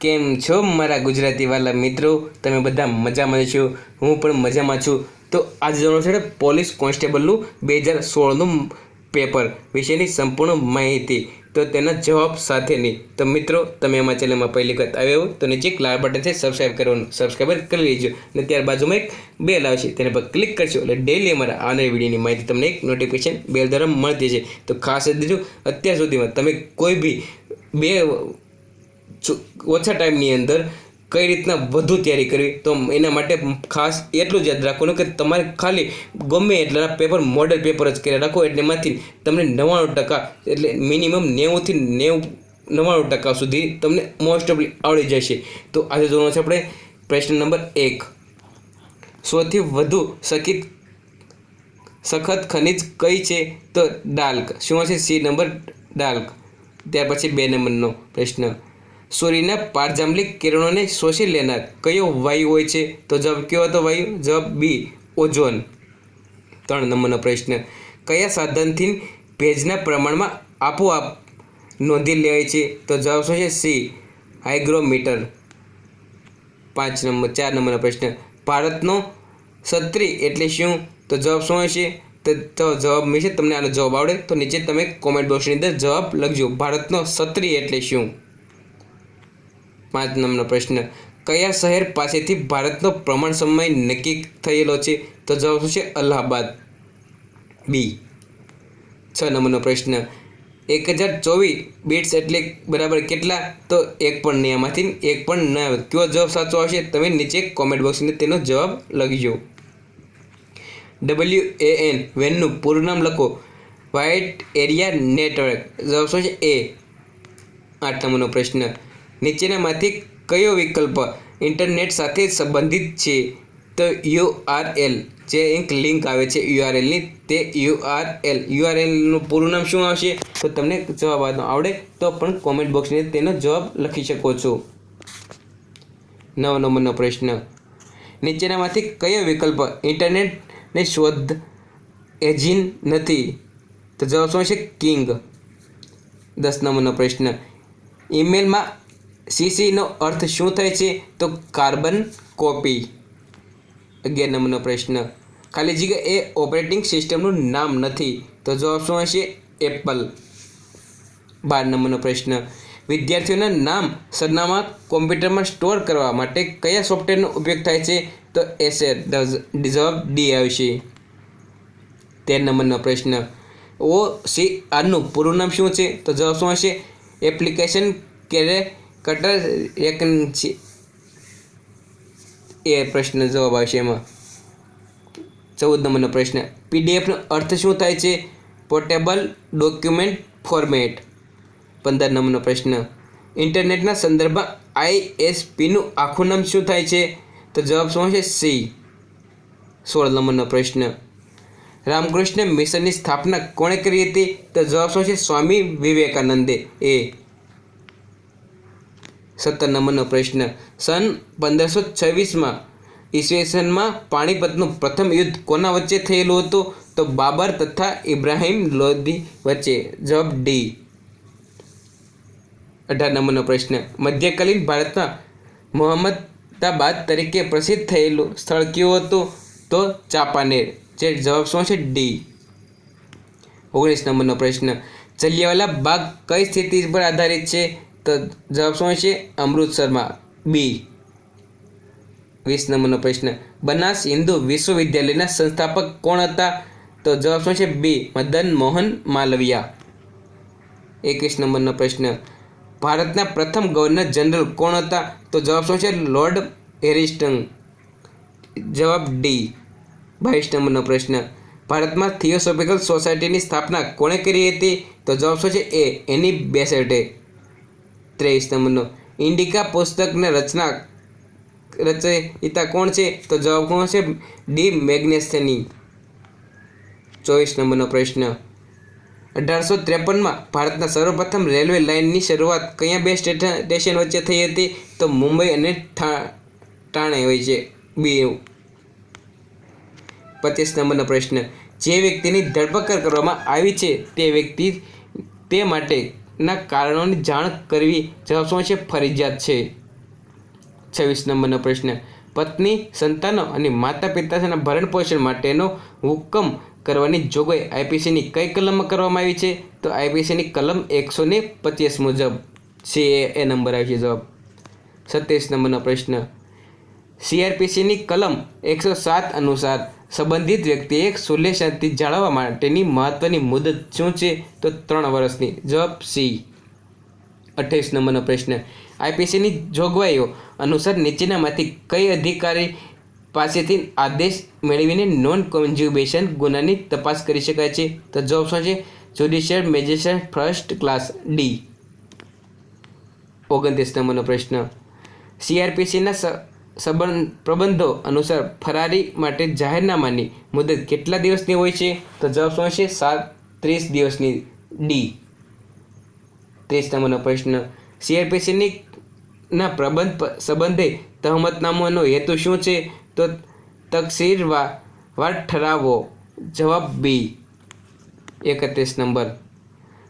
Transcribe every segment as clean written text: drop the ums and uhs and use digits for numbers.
કેમ છો મારા ગુજરાતી વાલા મિત્રો? તમે બધા મજામાં છો? હું પણ મજામાં છું. તો આજે જોવાનું છે પોલીસ કોન્સ્ટેબલનું 2016નું પેપર વિશેની સંપૂર્ણ માહિતી, તો તેના જવાબ સાથેની. તો મિત્રો, તમે અમારા ચેનલમાં પહેલી વખત આવ્યા હો તો નીચે લાલ બટન છે સબસ્ક્રાઈબ કરવાનું, સબસ્ક્રાઈબ કરી લેજો અને ત્યાર બાજુમાં એક બેલ આવશે, તેના પર ક્લિક કરશો એટલે ડેલી અમારા આવનારી વિડીયોની માહિતી તમને એક નોટિફિકેશન બેલ દ્વારા મળતી છે. તો ખાસ દીધું, અત્યાર સુધીમાં તમે કોઈ બી ઓછા ટાઈમની અંદર કઈ રીતના વધુ તૈયારી કરવી, તો એના માટે ખાસ એટલું જ યાદ રાખવાનું કે તમારે ખાલી ગમે એટલા પેપર મોડેલ પેપર જ કરી રાખો, એટલે એમાંથી તમને 99% એટલે મિનિમમ 90થી 99% સુધી તમને મોસ્ટ ઓફલી આવડી જશે. તો આજે જોવાનું છે આપણે પ્રશ્ન નંબર 1. સૌથી વધુ સખત ખનિજ કઈ છે? તો ડાલ્ક. શું હશે? સી નંબર ડાલ્ક. ત્યાર પછી 2 નંબરનો પ્રશ્ન. સૂર્યના પારજાંબલી કિરણોને શોષી લેનાર કયો વાયુ હોય છે? તો જવાબ કયો હતો વાયુ? જવાબ બી, ઓઝોન. 3 નંબરનો પ્રશ્ન. કયા સાધનથી ભેજના પ્રમાણમાં આપોઆપ નોંધી લેવાય છે? તો જવાબ શું છે? સી, હાઇગ્રોમીટર. 4 નંબરનો પ્રશ્ન. ભારતનો ક્ષત્રિય એટલે શું? તો જવાબ શું હશે? તો જવાબ મળશે. તમને આનો જવાબ આવડે તો નીચે તમે કોમેન્ટ બોક્સની અંદર જવાબ લખજો. ભારતનો ક્ષત્રિય એટલે શું? 5 નંબરનો પ્રશ્ન. કયા શહેર પાસેથી ભારતનો પ્રમાણ સમય નક્કી થયેલો છે? તો જવાબ શું છે? અલ્હાબાદ. બી. 6 નંબરનો પ્રશ્ન. 1024 બિટ્સ એટલે બરાબર કેટલા? તો 1 પણ નહીં, આમાંથી 1 પણ ન આવે. કયો જવાબ સાચો આવશે? તમે નીચે કોમેન્ટ બોક્સની તેનો જવાબ લખજો. WAN વેનનું પૂરું નામ લખો. Wide area network. જવાબ શું છે? એ. 8 નંબરનો પ્રશ્ન. નીચેનામાંથી કયો વિકલ્પ ઇન્ટરનેટ સાથે સંબંધિત છે? તો URL, જે એક લિંક આવે છે URLની, તે URLનું પૂરું નામ શું આવશે? તો તમને જવાબ આવડે તો પણ કોમેન્ટ બોક્સની તેનો જવાબ લખી શકો છો. 9 નંબરનો પ્રશ્ન. નીચેનામાંથી કયો વિકલ્પ ઇન્ટરનેટને શોધ એન્જિન નથી? તો જવાબ શું છે? કિંગ. 10 નંબરનો પ્રશ્ન. ઈમેલમાં CCનો અર્થ શું થાય છે? તો કાર્બન કોપી. 11 નંબરનો પ્રશ્ન. ખાલી જગ્યા એ ઓપરેટિંગ સિસ્ટમનું નામ નથી? તો જવાબ શું હશે? એપલ. 12 નંબરનો પ્રશ્ન. વિદ્યાર્થીઓના નામ સરનામા કોમ્પ્યુટરમાં સ્ટોર કરવા માટે કયા સોફ્ટવેરનો ઉપયોગ થાય છે? તો એસેર. જવાબ ડી આવશે. 13 નંબરનો પ્રશ્ન. OCRનું પૂરું નામ શું છે? તો જવાબ શું હશે? Application character recognition. એ પ્રશ્ન જવાબ આવશે એમાં. 14 નંબરનો પ્રશ્ન. PDFનો અર્થ શું થાય છે? Portable document format. 15 નંબરનો પ્રશ્ન. ઇન્ટરનેટના સંદર્ભમાં ISPનું આખું નામ શું થાય છે? તો જવાબ શું છે? સી. 16 નંબરનો પ્રશ્ન. રામકૃષ્ણ મિશનની સ્થાપના કોણે કરી હતી? તો જવાબ શું છે? સ્વામી વિવેકાનંદે. એ. 17 નંબરનો પ્રશ્ન. સન 1526માં ઈસવીસનમાં પાણીપતનું પ્રથમ યુદ્ધ કોના વચ્ચે થયેલું હતું? તો બાબર તથા ઇબ્રાહિમ લોધી વચ્ચે. જવાબ ડી. 18 નંબરનો પ્રશ્ન. મધ્યકાલીન ભારતના મોહમ્મદાબાદ તરીકે પ્રસિદ્ધ થયેલું સ્થળ કયું હતું? તો ચાંપાનેર. જે જવાબ શું છે? ડી. 19 નંબરનો પ્રશ્ન. જલિયાવાલા બાગ કઈ સ્થિતિ પર આધારિત છે? તો જવાબ શું છે? અમૃતસરમાં. બી. 20 નંબરનો પ્રશ્ન. બનાસ હિન્દુ વિશ્વવિદ્યાલયના સંસ્થાપક કોણ હતા? તો જવાબ શું છે? બી, મદન મોહન માલવિયા. 21 નંબરનો પ્રશ્ન. ભારતના પ્રથમ ગવર્નર જનરલ કોણ હતા? તો જવાબ શું છે? લોર્ડ હેરિસ્ટન. જવાબ ડી. 22 નંબરનો પ્રશ્ન. ભારતમાં થિયોસોફિકલ સોસાયટીની સ્થાપના કોણે કરી હતી? તો જવાબ શું છે? એ, એની બેસેટે. 23 નંબરનો. ઇન્ડિકા પુસ્તકના રચયિતા કોણ છે? તો જવાબ કોણ છે? ડી, મેગ્નેસની. 24 નંબરનો પ્રશ્ન. 1853માં ભારતના સર્વપ્રથમ રેલવે લાઇનની શરૂઆત કયા બે સ્ટેશન વચ્ચે થઈ હતી? તો મુંબઈ અને ઠાણે હોય છે. બી. 25 નંબરનો પ્રશ્ન. જે વ્યક્તિની ધરપકડ કરવામાં આવી છે તે માટેના કારણોની જાણ કરવી. જવાબ શું છે? ફરજિયાત છે. 26 નંબરનો પ્રશ્ન, પત્ની, સંતાનો અને માતા પિતાના ભરણ પોષણ માટેનો હુકમ કરવાની જોગવાઈ આઈપીસીની કઈ કલમમાં કરવામાં આવી છે? તો આઈપીસીની કલમ 125 મુજબ છે, એ નંબર આવી છે જવાબ. 27 નંબરનો પ્રશ્ન, સીઆરપીસીની કલમ 107 અનુસાર સંબંધિત વ્યક્તિએ સુલેહ શાંતિ જાળવવા માટેની મહત્વની મુદત શું છે? તો 3 વર્ષની. જવાબ સી. 28 નંબરનો પ્રશ્ન, આઈપીસીની જોગવાઈઓ અનુસાર નીચેનામાંથી કઈ અધિકારી પાસેથી આદેશ મેળવીને નોન કોન્જ્યુગેશન ગુનાની તપાસ કરી શકાય છે? તો જવાબ શું છે? Judicial magistrate first class, D. 29 નંબરનો પ્રશ્ન, સીઆરપીસીના પ્રબંધો અનુસાર ફરારી માટે જાહેરનામાની મુદત કેટલા દિવસની હોય છે? તો જવાબ શું છે? 30 દિવસની, ડી. 30 નંબરનો પ્રશ્ન, સીઆરપીસીની પ્રબંધ સંબંધે તહમતનામાનો હેતુ શું છે? તો તકસીરવાર ઠરાવો. જવાબ બી. 31 નંબર,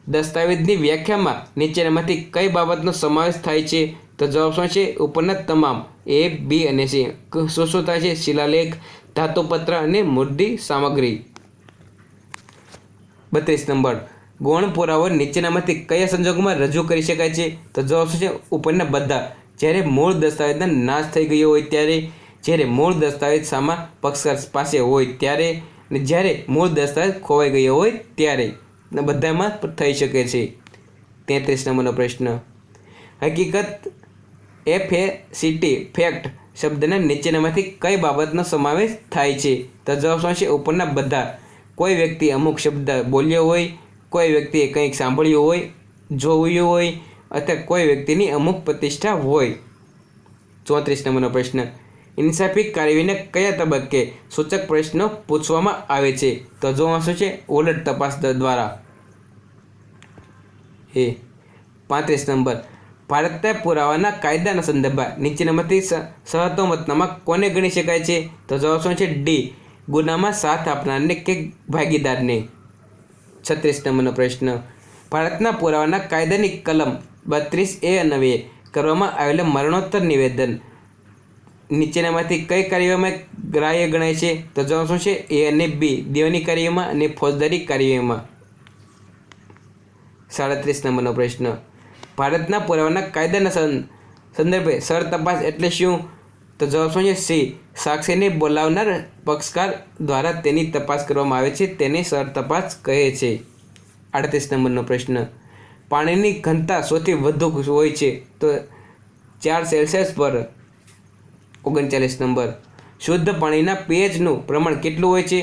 દસ્તાવેજની વ્યાખ્યામાં નીચેનામાંથી કઈ બાબતનો સમાવેશ થાય છે? તો જવાબ શું છે? ઉપરના તમામ એ, બી અને સી. શું થાય છે? શિલાલેખ, ધાતુપત્ર અને મૂર્તિ સામગ્રી. 32 નંબર, ગૌણ પુરાવો નીચેનામાંથી કયા સંજોગોમાં રજૂ કરી શકાય છે? તો જવાબ શું છે? ઉપરના બધા. જ્યારે મૂળ દસ્તાવેજના નાશ થઈ ગયો હોય ત્યારે, જ્યારે મૂળ દસ્તાવેજ સામા પક્ષકાર પાસે હોય ત્યારે, અને જ્યારે મૂળ દસ્તાવેજ ખોવાઈ ગયો હોય ત્યારે, બધામાં થઈ શકે છે. 33 નંબરનો પ્રશ્ન, હકીકત, ફેક્ટ શબ્દના નીચેનામાંથી કઈ બાબતનો સમાવેશ થાય છે? તો જવાબ શું છે? ઉપરના બધા. કોઈ વ્યક્તિ અમુક શબ્દ બોલ્યો હોય, કોઈ વ્યક્તિએ કંઈક સાંભળ્યું હોય, જોયું હોય, અથવા કોઈ વ્યક્તિની અમુક પ્રતિષ્ઠા હોય. 34 નંબરનો પ્રશ્ન, ઇન્સાફી કાર્યવાહીના કયા તબક્કે સૂચક પ્રશ્નો પૂછવામાં આવે છે? તો જવાબ શું છે? ઉલટ તપાસ દ્વારા. 35 નંબર, ભારતના પુરાવાના કાયદાના સંદર્ભમાં નીચેનામાંથી સહતોમતનામા કોને ગણી શકાય છે? તો જવાબ શું છે? ડી. ગુનામાં સાથ આપનારને કે ભાગીદારને. 36 નંબરનો પ્રશ્ન, ભારતના પુરાવાના કાયદાની કલમ 32A અન્વયે કરવામાં આવેલા મરણોત્તર નિવેદન નીચેનામાંથી કઈ કાર્યવાહીમાં ગ્રાહ્ય ગણાય છે? તો જવાબ શું છે? એ અને બી, દેવાની કાર્યમાં અને ફોજદારી કાર્યવાહીમાં. 37 નંબરનો પ્રશ્ન, ભારતના પુરાવાના કાયદાના સંદર્ભે સર તપાસ એટલે શું? તો જવાબ શું છે? સી. સાક્ષીને બોલાવનાર પક્ષકાર દ્વારા તેની તપાસ કરવામાં આવે છે, તેને સર તપાસ કહે છે. 38 નંબરનો પ્રશ્ન, પાણીની ઘનતા સૌથી વધુ હોય છે તો 4 સેલ્સિયસ પર. 39 નંબર, શુદ્ધ પાણીના pHનું પ્રમાણ કેટલું હોય છે?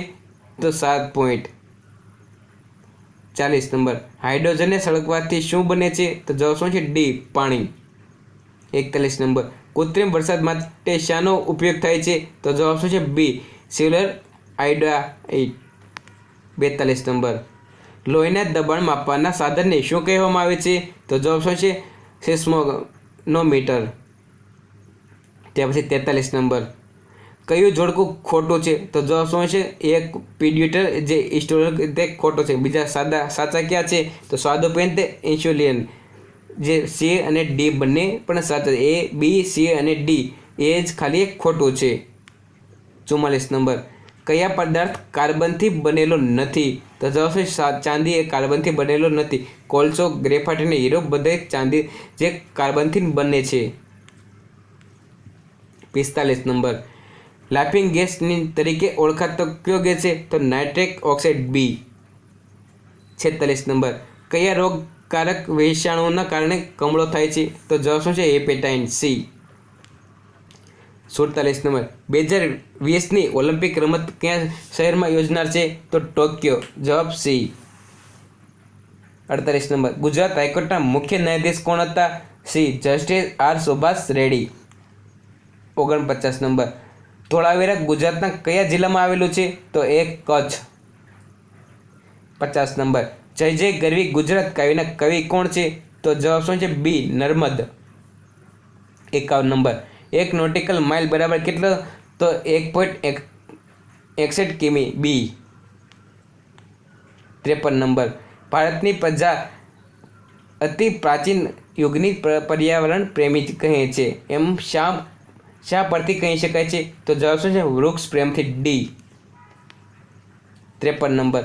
તો 7. 40 નંબર, હાઇડ્રોજનને સળગવાથી શું બને છે? તો જવાબ શું છે? ડી. પાણી. 41 નંબર, કૃત્રિમ વરસાદ માટે શાનો ઉપયોગ થાય છે? તો જવાબ શું છે? બી. Silver iodide. 42 નંબર, લોહીના દબાણ માપવાના સાધનને શું કહેવામાં આવે છે? તો જવાબ શું છે? સેસ્મોનોમીટર. ત્યાર પછી 43 નંબર, કયું જોડકું ખોટું છે? તો જવાબ શું છે? એક પીડ્યુટર જે હિસ્ટોરિક તે ખોટું છે. બીજા સાચા ક્યાં છે? તો સ્વાદુપેન તે ઇન્સ્યુલિન જે સી અને ડી બંને પણ સાચા છે. એ, બી, સી અને ડી એ જ ખાલી એક ખોટું છે. 44 નંબર, કયા પદાર્થ કાર્બનથી બનેલો નથી? તો જવાબ છે ચાંદી એ કાર્બનથી બનેલો નથી. કોલસો, ગ્રેફાઇટ અને હીરો બધે ચાંદી જે કાર્બનથી બને છે. 45 નંબર, લાફિંગ ગેસની તરીકે ઓળખાતો કયો ગેસ છે? તો નાઇટ્રિક ઓક્સાઇડ, બી. 46 નંબર, કયા રોગકારક વિષાણુના કારણે કમળો થાય છે? તો જવાબ શું છે? Hepatitis, C. 47 નંબર, 2020ની ઓલિમ્પિક રમત કયા શહેરમાં યોજનાર છે? તો ટોક્યો. જવાબ સી. 48 નંબર, ગુજરાત હાઈકોર્ટના મુખ્ય ન્યાયાધીશ કોણ હતા? C. Justice R. Subhash Reddy. 49 number, Dholavira ગુજરાતના કયા જિલ્લામાં આવેલું છે? તો એ કચ્છ. 50 નંબર, જય જય ગરવી ગુજરાત કાવ્યના કવિ કોણ છે? તો જવાબ શું છે? બી. નર્મદ. 51 નંબર, 1 નોટિકલ માઇલ બરાબર કેટલો? તો 1.61 કિમી, બી. 53 નંબર, ભારતની પ્રજા અતિ પ્રાચીન યુગની પર્યાવરણ પ્રેમી કહે છે એમ શા શા પરથી કહી શકાય છે? તો જવાબ શું છે? વૃક્ષ પ્રેમથી, ડી. 53 નંબર,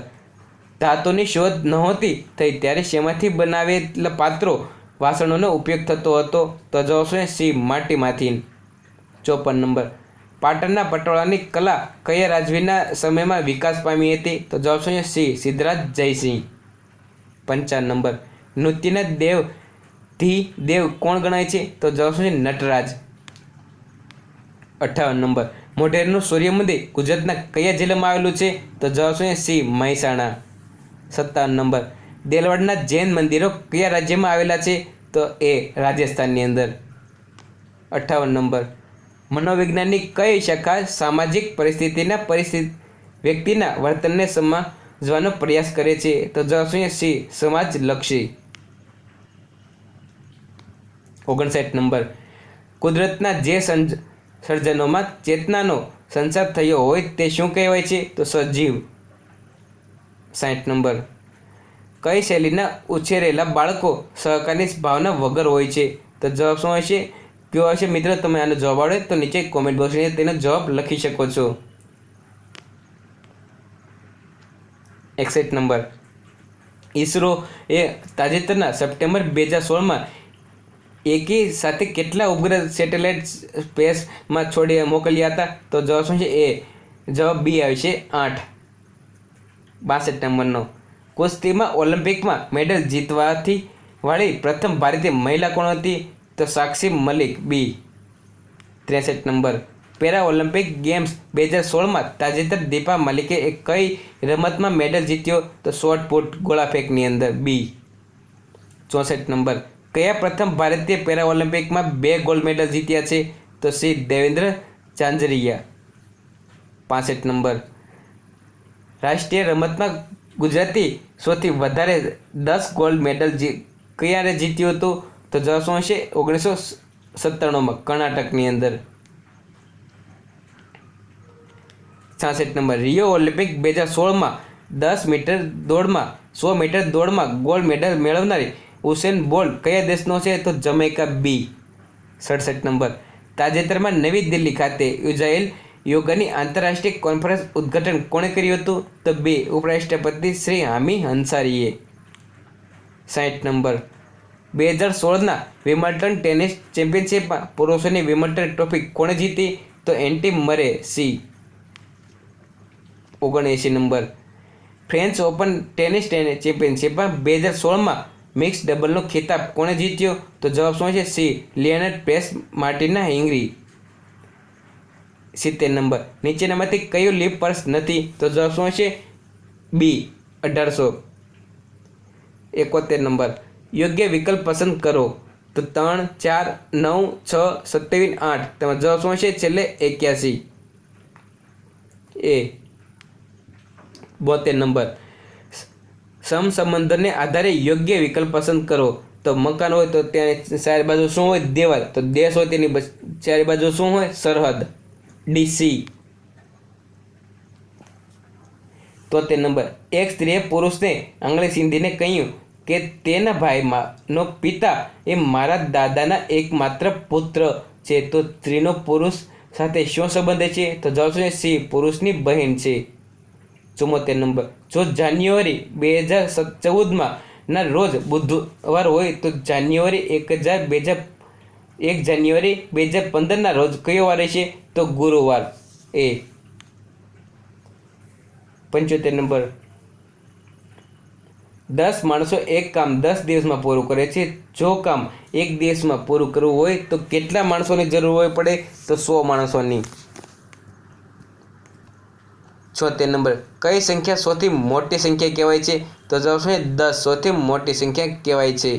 ધાતુની શોધ નહોતી થઈ ત્યારે શેમાંથી બનાવેલા પાત્રો વાસણોનો ઉપયોગ થતો હતો? તો જવાબ શું છે? સી. માટીમાંથી. 54 નંબર, પાટણના પટોળાની કલા કયા રાજવીના સમયમાં વિકાસ પામી હતી? તો જવાબ શું છે? સી. સિદ્ધરાજ જયસિંહ. 55 નંબર, નૃત્યના દેવ કોણ ગણાય છે? તો જવાબ શું છે? નટરાજ. 58 નંબર, મોઢેરનું સૂર્ય મંદિર ગુજરાતના કયા જિલ્લામાં આવેલું છે? તો જવાબ શું છે? સી. મહેસાણા. 57 નંબર, દેલવાડના જૈન મંદિરો કયા રાજ્યમાં આવેલા છે? તો એ રાજસ્થાનની અંદર. 58 નંબર, મનોવિજ્ઞાનની કઈ શાખા સામાજિક પરિસ્થિતિના વ્યક્તિના વર્તનને સમજવાનો પ્રયાસ કરે છે? તો જવાબ શું છે? સી. સમાજલક્ષી. 59 નંબર, કુદરતના જે સર્જનોમાં ચેતનાનો સંચાર થયો હોય તે શું કહેવાય છે? તો સજીવ. 60 નંબર, કઈ શૈલીના ઉછેરેલા બાળકો સહકારની ભાવના વગર હોય છે? તો જવાબ શું હશે? કયો હશે મિત્રો? તમે આનો જવાબ આવડે તો નીચે કોમેન્ટ બોક્સની તેનો જવાબ લખી શકો છો. 61 નંબર, ઈસરો એ તાજેતરના સપ્ટેમ્બર 2016માં એકી સાથે કેટલા ઉપગ્રહ સેટેલાઇટ સ્પેસમાં મોકલ્યા હતા? તો જવાબ શું છે? એ જવાબ બી આવશે 8. 62 નંબરનો, કુસ્તીમાં ઓલિમ્પિકમાં મેડલ જીતવાથી વાળી પ્રથમ ભારતીય મહિલા કોણ હતી? તો Sakshi Malik, B. 63 number, para Olympic games 2016માં તાજેતર દીપા મલિકે કઈ રમતમાં મેડલ જીત્યો? તો શોર્ટ પુટ ગોળા ફેંકની અંદર, બી. 64 નંબર, કયા પ્રથમ ભારતીય પેરા ઓલિમ્પિકમાં 2 ગોલ્ડ મેડલ જીત્યા છે? તો સી. દેવેન્દ્ર ઝાંઝરિયા. 65 નંબર, રાષ્ટ્રીય રમતમાં ગુજરાતી સૌથી વધારે 10 ગોલ્ડ મેડલ ક્યારે જીત્યું હતું? તો જવાબ શું હશે? 1997માં કર્ણાટકની અંદર. 66 નંબર, રિયો ઓલિમ્પિક 2016માં 10 મીટર દોડમાં 100 મીટર દોડમાં ગોલ્ડ મેડલ મેળવનારી ઉસેન બોલ્ટ કયા દેશનો છે? તો જમૈકા, બી. 67 નંબર, તાજેતરમાં નવી દિલ્હી ખાતે યોજાયેલ યોગાની આંતરરાષ્ટ્રીય કોન્ફરન્સ ઉદ્ઘાટન કોણે કર્યું હતું? તો બી. ઉપરાષ્ટ્રપતિ શ્રી હામી અંસારીએ. 60 નંબર, 2016ના વિમ્બલ્ડન ટેનિસ ચેમ્પિયનશિપમાં પુરુષોની વિમ્બલ્ડન ટ્રોફી કોણે જીતી? તો Andy Murray, C. 79 number, French Open tennis ચેમ્પિયનશિપમાં 2016માં મિક્સ ડબલનો ખિતાબ કોણે જીત્યો? તો જવાબ શું છે? સી. લિયોનેલ પેસ માર્ટિના હિંગરી. 70 નંબર, નીચેનામાંથી કયું લીપ વર્ષ નથી? તો જવાબ શું છે? બી. 1871 નંબર, યોગ્ય વિકલ્પ પસંદ કરો. તો 3, 4, 9, 6, 27, 8. તેમાં જવાબ શું છે? છેલ્લે 81. એ. 72 નંબર, સમસંબંધોને આધારે યોગ્ય વિકલ્પ પસંદ કરો. તો મકાન હોય તો ત્યાં ચારે બાજુ શું હોય? દેવાલ. તો દેશ હોય તેની ચારે બાજુ શું હોય? સરહદ, ડીસી. 73 નંબર, એક સ્ત્રીએ પુરુષને આંગળી સીંધીને કહ્યું કે તેના ભાઈનો પિતા એ મારા દાદાના એકમાત્ર પુત્ર છે. તો સ્ત્રીનો પુરુષ સાથે શું સંબંધ છે? તો જવાબ છે સી. પુરુષની બહેન છે. 74 નંબર, જો જાન્યુઆરી 2014માં ના રોજ બુધવાર હોય તો જાન્યુઆરી 1 જાન્યુઆરી 2015ના રોજ કયો વાર છે? તો ગુરુવાર, એ. 75 નંબર, 10 માણસો એક કામ 10 દિવસમાં પૂરું કરે છે. જો કામ 1 દિવસમાં પૂરું કરવું હોય તો કેટલા માણસોની જરૂર હોય પડે? તો 100 માણસોની. 76 નંબર, કઈ સંખ્યા સૌથી મોટી સંખ્યા કહેવાય છે? તો જવાબ છે 10 સૌથી મોટી સંખ્યા કહેવાય છે.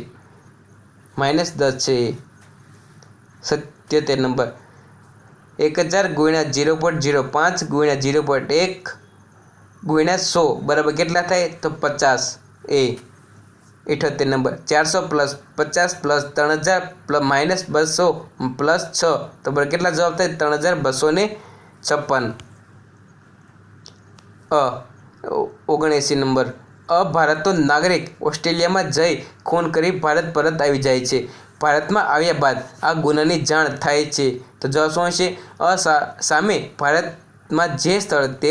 -10 છે. 77 નંબર, 1000 × 0.05 × 0.1 × 100 બરાબર કેટલા થાય? તો 50, એ. 78 નંબર, 400 + 50 + 3000 -200 + 6 તો બરાબર કેટલા જવાબ થાય? 3256. 79 નંબર, ભારતનો નાગરિક ઓસ્ટ્રેલિયામાં જઈ ખૂન કરી ભારત પરત આવી જાય છે. ભારતમાં આવ્યા બાદ આ ગુનાની જાણ થાય છે? તો જવાબ શું હશે? સામે ભારતમાં જે સ્થળ તે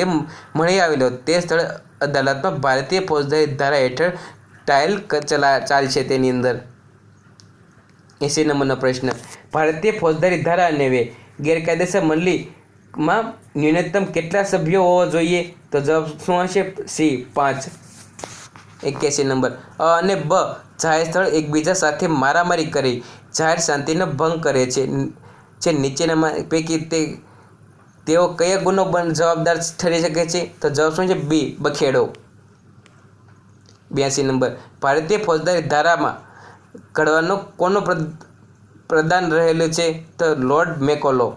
મળી આવેલો તે સ્થળ અદાલતમાં ભારતીય ફોજદારી ધારા હેઠળ ટ્રાયલ ચાલશે. તેની અંદર 80 નંબરનો પ્રશ્ન, ભારતીય ફોજદારી ધારા અન્વયે ગેરકાયદેસર મંડળીમાં ન્યૂનતમ કેટલા સભ્યો હોવા જોઈએ? તો જવાબ શું હશે? સી 5. 81 નંબર, અ અને બ જાહેર સ્થળ એકબીજા સાથે મારામારી કરી જાહેર શાંતિનો ભંગ કરે છે જે નીચેના પૈકી તેઓ કયા ગુનો જવાબદાર ઠરી શકે છે? તો જવાબ શું છે? બી બખેડો. 82 નંબર, ભારતીય ફોજદારી ધારામાં ઘડવાનો કોનો પ્રદાન રહેલું છે? તો લોર્ડ મેકોલો.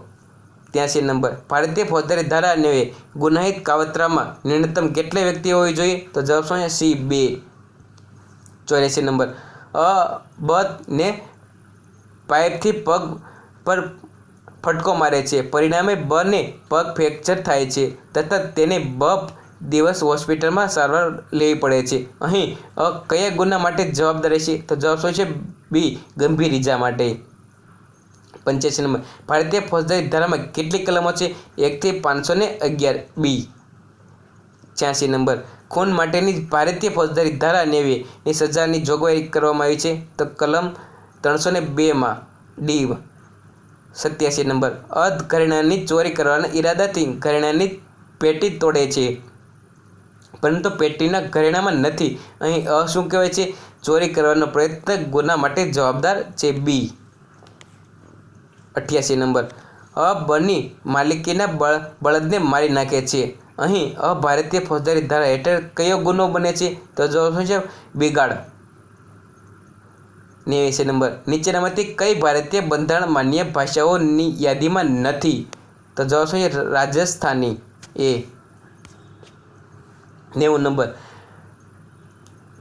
83 નંબર, ભારતીય ફોજદારી ધારા અન્વયે ગુનાહિત કાવતરામાં ન્યૂનતમ કેટલા વ્યક્તિ હોવી જોઈએ? તો જવાબ શું છે? સી 2. 84 નંબર, અ બ ને પાઇપથી પગ પર ફટકો મારે છે, પરિણામે બ ને પગ ફ્રેક્ચર થાય છે તથા તેને દિવસ હોસ્પિટલમાં સારવાર લેવી પડે છે. અહીં અ કયા ગુના માટે જવાબદાર રહેશે? તો જવાબ શું છે? બી ગંભીર ઈજા માટે. 85 નંબર, ભારતીય ફોજદારી ધારામાં કેટલી કલમો છે? 1 થી 511. બી. 86 નંબર, ખૂન માટેની ભારતીય ફોજદારી ધારા અન્વયે સજાની જોગવાઈ કરવામાં આવી છે? તો કલમ 302 માં. ડી. 87 નંબર, ઘરેણાની ચોરી કરવાના ઈરાદાથી ઘરેણાની પેટી તોડે છે પરંતુ પેટીના ઘરેણામાં નથી. અહીં અ શું કહેવાય છે? ચોરી કરવાનો પ્રયત્ન ગુના માટે જવાબદાર છે. બી. 88 નંબર, અ બની માલિકીના બળદને મારી નાખે છે. અહીં અ ભારતીય ફોજદારી ધારા હેઠળ કયો ગુનો બને છે? તો જવાબ શું છે? બિગાડ. 89 નંબર, નીચેનામાંથી કઈ ભારતીય બંધારણ માન્ય ભાષાઓની યાદીમાં નથી? તો જવાબ શું છે? રાજસ્થાની. એ. 90 નંબર,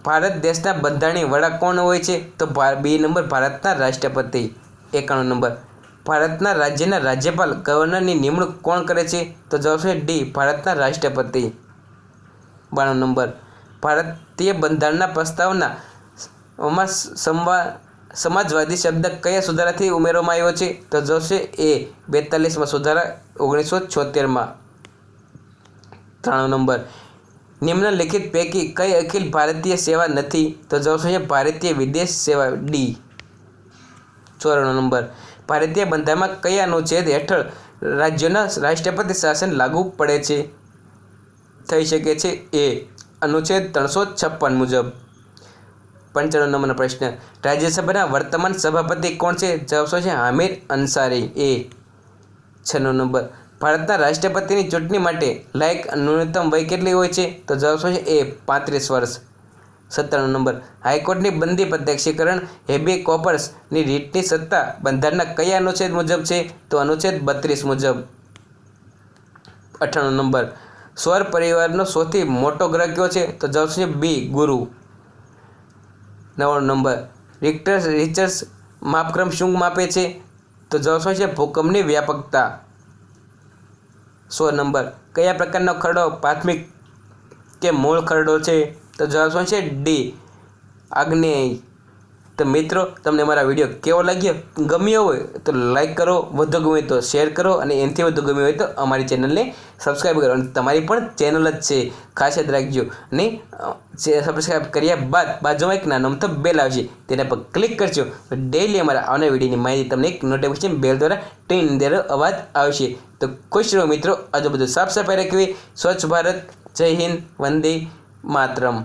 ભારત દેશના બંધારણીય વડા કોણ હોય છે? તો બી નંબર, ભારતના રાષ્ટ્રપતિ. 91 નંબર, ભારતના રાજ્યના રાજ્યપાલ ગવર્નરની નિમણૂક કોણ કરે છે? તો જવાબ છે ડી, ભારતના રાષ્ટ્રપતિ. 92 નંબર, ભારતીય બંધારણના પ્રસ્તાવનામાં સમાજવાદી શબ્દ કયા સુધારાથી ઉમેરવામાં આવ્યો છે? તો જવાબ છે એ 42માં સુધારા 1976માં. 93 નંબર, નિમ્નલિખિત પૈકી કઈ અખિલ ભારતીય સેવા નથી? તો જવાબ છે ભારતીય વિદેશ સેવા. ડી. 94 નંબર, ભારતીય બંધારણમાં કયા અનુચ્છેદ હેઠળ રાજ્યોના રાષ્ટ્રપતિ શાસન લાગુ પડે છે થઈ શકે છે? એ અનુચ્છેદ 356 મુજબ. 95 નંબરનો પ્રશ્ન, રાજ્યસભાના વર્તમાન સભાપતિ કોણ છે? જવાબ શું છે? હામિદ અંસારી. એ. 96 નંબર, ભારતના રાષ્ટ્રપતિની ચૂંટણી માટે લાયક ન્યૂનતમ વય કેટલી હોય છે? તો જવાબ શું છે? એ 35 વર્ષ. 97 નંબર, હાઈકોર્ટની બંદી પ્રત્યક્ષીકરણ હેબી કોર્પસની રીટની સત્તા બંધારણના કયા અનુચ્છેદ મુજબ છે? તો અનુચ્છેદ 32 મુજબ. 98 નંબર, સ્વર પરિવારનો સૌથી મોટો ગ્રહ કયો છે? તો જવાબ છે બી, ગુરુ. 99 નંબર, રિક્ટર્સ માપક્રમ શું માપે છે? તો જવાબ શું છે? ભૂકંપની વ્યાપકતા. 100 નંબર, કયા પ્રકારનો ખરડો પ્રાથમિક કે મૂળ ખરડો છે? તો જવાબ શું છે? ડી, આગ્નેય. તો મિત્રો, તમને મારા વિડીયો કેવો લાગ્યો? ગમ્યો હોય તો લાઈક કરો, વધુ ગમે તો શેર કરો અને એનાથી વધુ ગમ્યું હોય તો અમારી ચેનલને સબસ્ક્રાઈબ કરો. અને તમારી પણ ચેનલ જ છે, ખાસ યાદ રાખજો. અને સબસ્ક્રાઈબ કર્યા બાદ બાજુમાં એક નાનો અમથો બેલ આવશે, તેના પર ક્લિક કરજો. ડેઈલી અમારા આવનાર વિડીયોની માહિતી તમને એક નોટિફિકેશન બેલ દ્વારા ટીન દેરો અવાજ આવશે. તો ખુશ રહો મિત્રો. આજુ બધું સાફ સફાઈ રાખવી. સ્વચ્છ ભારત. જય હિન્દ. વંદે માતરમ.